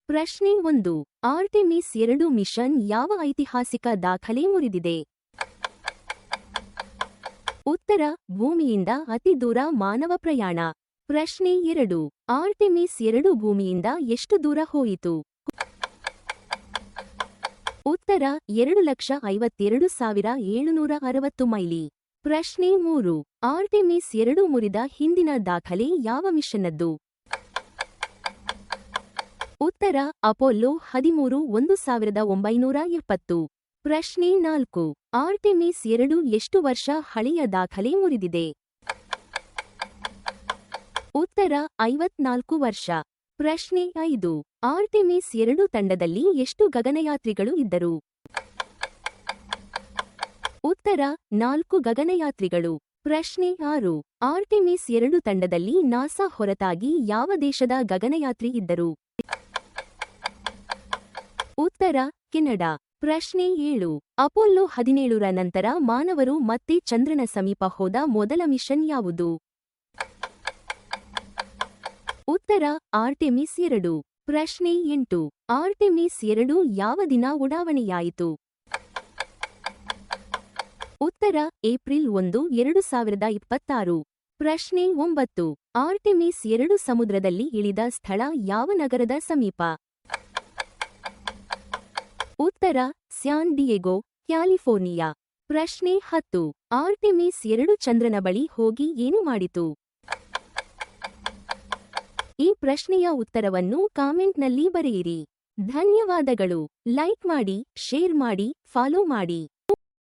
ಪ್ರಶ್ನೆ 1. Artemis 2 mission ಯಾವ ಐತಿಹಾಸಿಕ ದಾಖಲೆ ಮುರಿದಿದೆ? ಉತ್ತರ: ಭೂಮಿಯಿಂದ ಅತಿ ದೂರ ಮಾನವ ಪ್ರಯಾಣ. ಪ್ರಶ್ನೆ 2. ಆರ್ಟೆಮಿಸ್ 2 ಭೂಮಿಯಿಂದ ಎಷ್ಟು ದೂರ ಹೋಯಿತು? ಉತ್ತರ: 2,52,760 ಮೈಲಿ. ಪ್ರಶ್ನೆ 3. ಆರ್ಟೆಮಿಸ್ 2 ಮುರಿದ ಹಿಂದಿನ ದಾಖಲೆ ಯಾವ ಮಿಷನ್ನದ್ದು? ಉತ್ತರ: ಅಪೋಲೋ 13 1970. ಪ್ರಶ್ನೆ 4. ಆರ್ಟೆಮಿಸ್ 2 ಎಷ್ಟು ವರ್ಷ ಹಳೆಯ ದಾಖಲೆ ಮುರಿದಿದೆ? ಉತ್ತರ: 54 ವರ್ಷ. ಪ್ರಶ್ನೆ 5. ಆರ್ಟೆಮಿಸ್ 2 ತಂಡದಲ್ಲಿ ಎಷ್ಟು ಗಗನಯಾತ್ರಿಗಳು ಇದ್ದರು? ಉತ್ತರ: 4 ಗಗನಯಾತ್ರಿಗಳು. ಪ್ರಶ್ನೆ 6. ಆರ್ಟೆಮಿಸ್ 2 ತಂಡದಲ್ಲಿ ನಾಸಾ ಹೊರತಾಗಿ ಯಾವ ದೇಶದ ಗಗನಯಾತ್ರಿ ಇದ್ದರು? ಉತ್ತರ: ಕೆನಡಾ. ಪ್ರಶ್ನೆ 7. ಅಪೋಲೋ 17ರ ನಂತರ ಮಾನವರು ಮತ್ತೆ ಚಂದ್ರನ ಸಮೀಪ ಹೋದ ಮೊದಲ ಮಿಷನ್ ಯಾವುದು? ಉತ್ತರ: ಆರ್ಟೆಮಿಸ್ 2. ಪ್ರಶ್ನೆ 8. ಆರ್ಟೆಮಿಸ್ 2 ಯಾವ ದಿನ ಉಡಾವಣೆಯಾಯಿತು? ಉತ್ತರ: ಏಪ್ರಿಲ್ 1, 2026. ಪ್ರಶ್ನೆ 9. ಆರ್ಟೆಮಿಸ್ 2 ಸಮುದ್ರದಲ್ಲಿ ಇಳಿದ ಸ್ಥಳ ಯಾವ ನಗರದ ಸಮೀಪ? ಉತ್ತರ: ಸ್ಯಾನ್ ಡಿಯೆಗೋ, ಕ್ಯಾಲಿಫೋರ್ನಿಯಾ. ಪ್ರಶ್ನೆ 10. ಆರ್ಟೆಮಿಸ್ 2 ಚಂದ್ರನ ಬಳಿ ಹೋಗಿ ಏನು ಮಾಡಿತು? ಈ ಪ್ರಶ್ನೆಯ ಉತ್ತರವನ್ನು ಕಾಮೆಂಟ್ನಲ್ಲಿ ಬರೆಯಿರಿ. ಧನ್ಯವಾದಗಳು. ಲೈಕ್ ಮಾಡಿ, ಶೇರ್ ಮಾಡಿ, ಫಾಲೋ ಮಾಡಿ.